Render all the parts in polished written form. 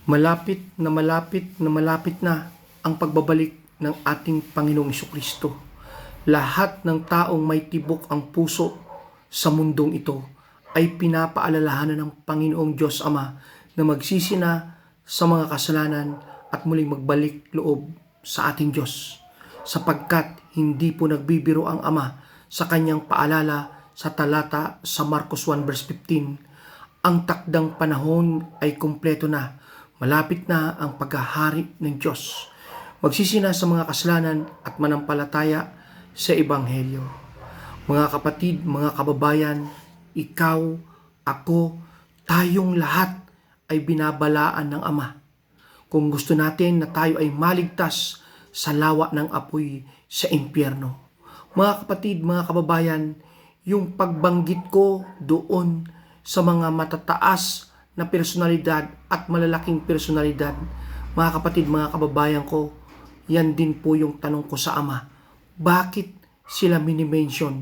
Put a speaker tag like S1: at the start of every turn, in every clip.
S1: Malapit na malapit na malapit na ang pagbabalik ng ating Panginoong Jesucristo. Lahat ng taong may tibok ang puso sa mundong ito ay pinapaalalahanan ng Panginoong Diyos Ama na magsisi na sa mga kasalanan at muling magbalik loob sa ating Diyos. Sapagkat hindi po nagbibiro ang Ama sa kanyang paalala sa talata sa Marcos 1 verse 15. Ang takdang panahon ay kumpleto na. Malapit na ang paghahari ng Diyos. Magsisi na sa mga kasalanan at manampalataya sa Ebanghelyo. Mga kapatid, mga kababayan, ikaw, ako, tayong lahat ay binabalaan ng Ama. Kung gusto natin na tayo ay maligtas sa lawa ng apoy sa impyerno. Mga kapatid, mga kababayan, yung pagbanggit ko doon sa mga matataas na personalidad at malalaking personalidad, mga kapatid, mga kababayan ko, yan din po yung tanong ko sa Ama. Bakit sila minimension?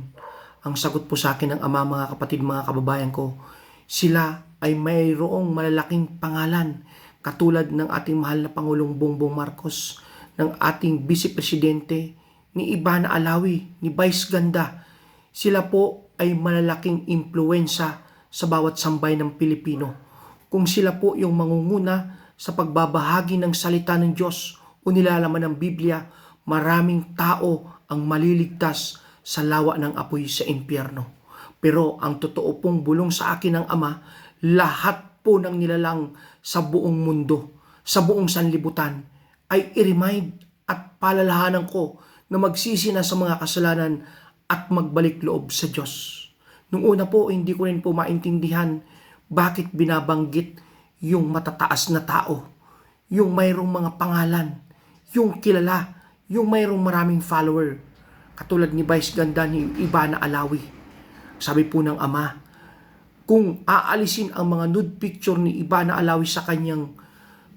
S1: Ang sagot po sa akin ng Ama, mga kapatid, mga kababayan ko, sila ay mayroong malalaking pangalan, katulad ng ating mahal na Pangulong Bongbong Marcos, ng ating Vice Presidente, ni Ivana Alawi, ni Vice Ganda. Sila po ay malalaking impluwensya sa bawat sambay ng Pilipino. Kung sila po yung mangunguna sa pagbabahagi ng salita ng Diyos o nilalaman ng Biblia, maraming tao ang maliligtas sa lawa ng apoy sa impyerno. Pero ang totoo pong bulong sa akin ng Ama, lahat po ng nilalang sa buong mundo, sa buong sanlibutan, ay i-remind at palalahanan ko na magsisi na sa mga kasalanan at magbalik loob sa Diyos. Nung una po, hindi ko rin po maintindihan bakit binabanggit yung matataas na tao, yung mayroong mga pangalan, yung kilala, yung mayroong maraming follower, katulad ni Vice Ganda, ni Ivana Alawi. Sabi po ng Ama, kung aalisin ang mga nude picture ni Ivana Alawi sa kanyang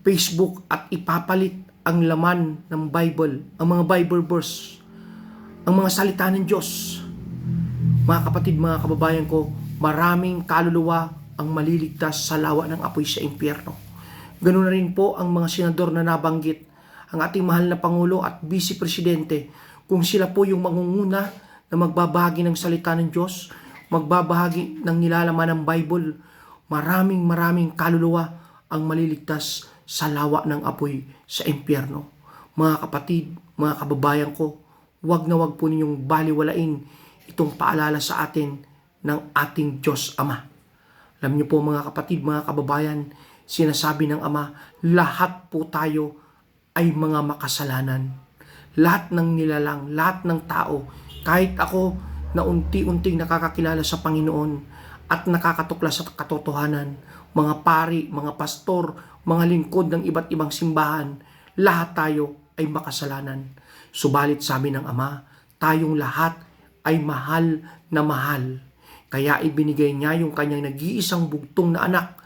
S1: Facebook at ipapalit ang laman ng Bible, ang mga Bible verse, ang mga salita ng Diyos, mga kapatid, mga kababayan ko, maraming kaluluwa ang maliligtas sa lawa ng apoy sa impyerno. Ganoon na rin po ang mga senador na nabanggit, ang ating mahal na Pangulo at Vice Presidente, kung sila po yung mangunguna na magbabahagi ng salita ng Diyos, magbabahagi ng nilalaman ng Bible, maraming kaluluwa ang maliligtas sa lawa ng apoy sa impyerno. Mga kapatid, mga kababayan ko, wag na wag po ninyong baliwalain itong paalala sa atin ng ating Diyos Ama. Alam niyo po, mga kapatid, mga kababayan, sinasabi ng Ama, lahat po tayo ay mga makasalanan. Lahat ng nilalang, lahat ng tao, kahit ako na unti-unting nakakakilala sa Panginoon at nakakatuklas sa katotohanan, mga pari, mga pastor, mga lingkod ng iba't ibang simbahan, lahat tayo ay makasalanan. Subalit sabi ng Ama, tayong lahat ay mahal na mahal. Kaya ibinigay niya yung kanyang nag-iisang bugtong na anak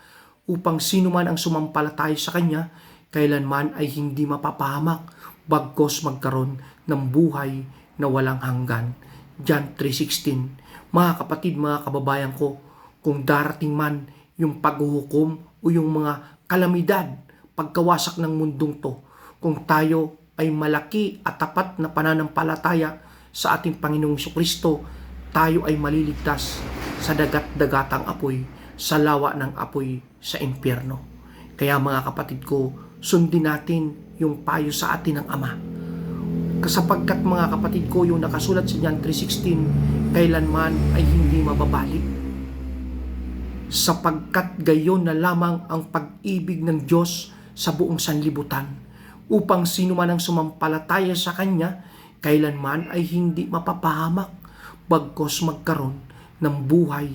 S1: upang sino man ang sumampalataya sa kanya, kailanman ay hindi mapapahamak, bagkos magkaroon ng buhay na walang hanggan. John 3:16. Mga kapatid, mga kababayan ko, kung darating man yung paghuhukom o yung mga kalamidad, pagkawasak ng mundong to, kung tayo ay malaki at tapat na pananampalataya sa ating Panginoong Jesucristo, tayo ay maliligtas sa dagat-dagatang apoy, sa lawa ng apoy sa impyerno. Kaya mga kapatid ko, sundin natin yung payo sa atin ng Ama. Sapagkat mga kapatid ko, yung nakasulat sa John 3:16, kailanman ay hindi mababali. Sapagkat gayon na lamang ang pag-ibig ng Diyos sa buong sanlibutan, upang sino man ang sumampalataya sa Kanya, kailanman ay hindi mapapahamak, bagkos magkaroon ng buhay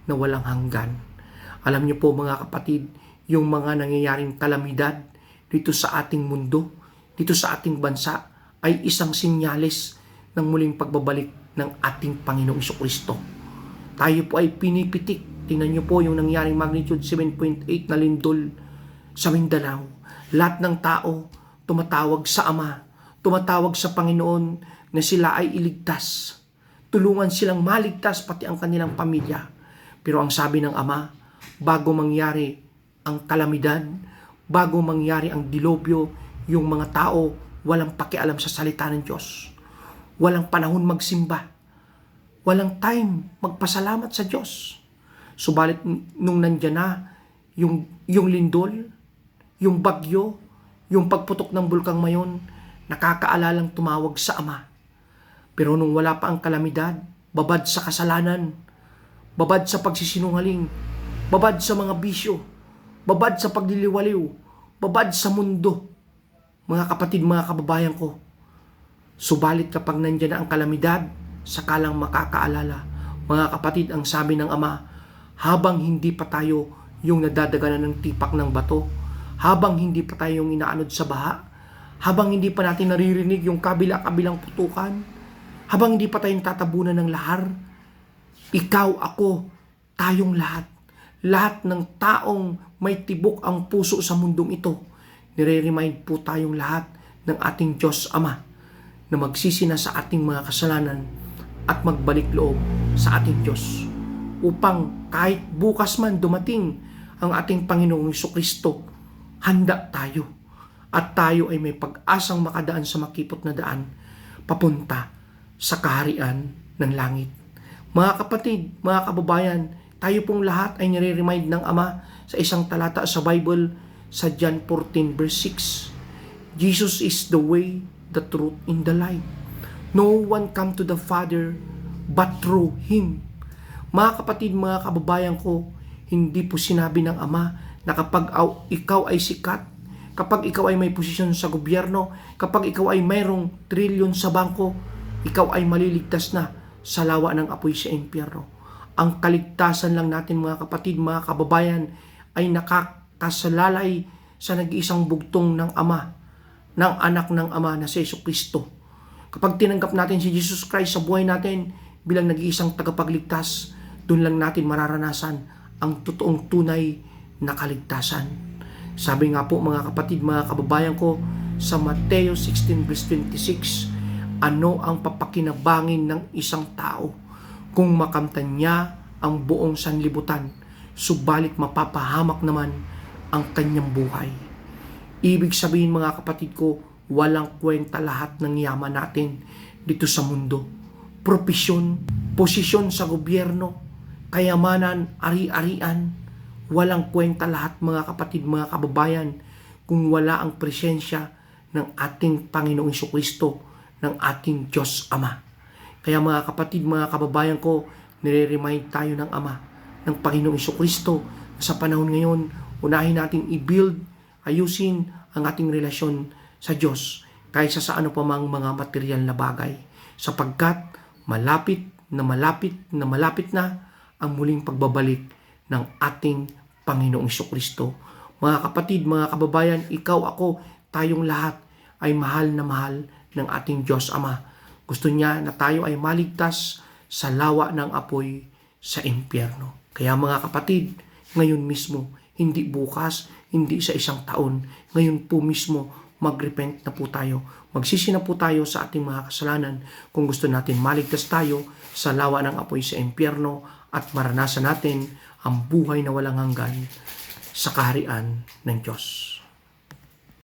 S1: na walang hanggan. Alam niyo po, mga kapatid, yung mga nangyayaring kalamidad dito sa ating mundo, dito sa ating bansa, ay isang sinyales ng muling pagbabalik ng ating Panginoong Jesucristo. Tayo po ay pinipitik. Tingnan niyo po yung nangyaring magnitude 7.8 na lindol sa Mindanao. Lahat ng tao tumatawag sa Ama, tumatawag sa Panginoon na sila ay iligtas. Tulungan silang maligtas pati ang kanilang pamilya. Pero ang sabi ng Ama, bago mangyari ang kalamidad, bago mangyari ang dilobyo, yung mga tao walang pakialam sa salita ng Diyos. Walang panahon magsimba. Walang time magpasalamat sa Diyos. Subalit nung nandyan na yung lindol, yung bagyo, yung pagputok ng bulkang Mayon, nakakaalalang tumawag sa Ama. Pero nung wala pa ang kalamidad, babad sa kasalanan, babad sa pagsisinungaling, babad sa mga bisyo, babad sa pagliliwaliw, babad sa mundo, mga kapatid, mga kababayan ko. Subalit kapag nandyan na ang kalamidad, saka lang makakaalala. Mga kapatid, ang sabi ng Ama, habang hindi pa tayo yung nadadaganan ng tipak ng bato, habang hindi pa tayo yung inaanod sa baha, habang hindi pa natin naririnig yung kabila-kabilang putukan, habang hindi pa tayong tatabunan ng lahar, ikaw, ako, tayong lahat ng taong may tibok ang puso sa mundong ito, nire-remind po tayong lahat ng ating Diyos Ama na magsisina sa ating mga kasalanan at magbalik loob sa ating Diyos upang kahit bukas man dumating ang ating Panginoong Jesucristo, handa tayo at tayo ay may pag-asang makadaan sa makipot na daan papunta sa kaharian ng langit. Mga kapatid, mga kababayan, tayo pong lahat ay nire-remind ng Ama sa isang talata sa Bible sa John 14 verse 6. Jesus is the way, the truth, and the life. No one come to the Father but through Him. Mga kapatid, mga kababayan ko, hindi po sinabi ng Ama na kapag ikaw ay sikat, kapag ikaw ay may posisyon sa gobyerno, kapag ikaw ay mayroong trilyon sa bangko, ikaw ay maliligtas na sa lawa ng apoy sa impyerno. Ang kaligtasan lang natin, mga kapatid, mga kababayan, ay nakakasalalay sa nag-iisang bugtong ng Ama, ng anak ng Ama na si Jesucristo. Kapag tinanggap natin si Jesus Christ sa buhay natin bilang nag-iisang tagapagligtas, doon lang natin mararanasan ang totoong tunay na kaligtasan. Sabi nga po, mga kapatid, mga kababayan ko, sa Mateo 16 verse 26, ano ang papakinabangin ng isang tao kung makamtan niya ang buong sanlibutan, subalit mapapahamak naman ang kanyang buhay? Ibig sabihin, mga kapatid ko, walang kwenta lahat ng yaman natin dito sa mundo. Propesyon, posisyon sa gobyerno, kayamanan, ari-arian, walang kwenta lahat, mga kapatid, mga kababayan, kung wala ang presensya ng ating Panginoong Jesucristo, ng ating Diyos Ama. Kaya mga kapatid, mga kababayan ko, nire-remind tayo ng Ama, ng Panginoong Jesucristo, sa panahon ngayon, unahin natin i-build, ayusin ang ating relasyon sa Diyos kaysa sa ano pa mang mga material na bagay. Sapagkat malapit na ang muling pagbabalik ng ating Panginoong Jesucristo. Mga kapatid, mga kababayan, ikaw, ako, tayong lahat ay mahal na mahal ng ating Diyos Ama. Gusto niya na tayo ay maligtas sa lawa ng apoy sa impyerno. Kaya mga kapatid, ngayon mismo, hindi bukas, hindi sa isang taon, ngayon po mismo, mag-repent na po tayo. Magsisi na po tayo sa ating mga kasalanan kung gusto natin maligtas tayo sa lawa ng apoy sa impyerno at maranasan natin ang buhay na walang hanggan sa kaharian ng Diyos.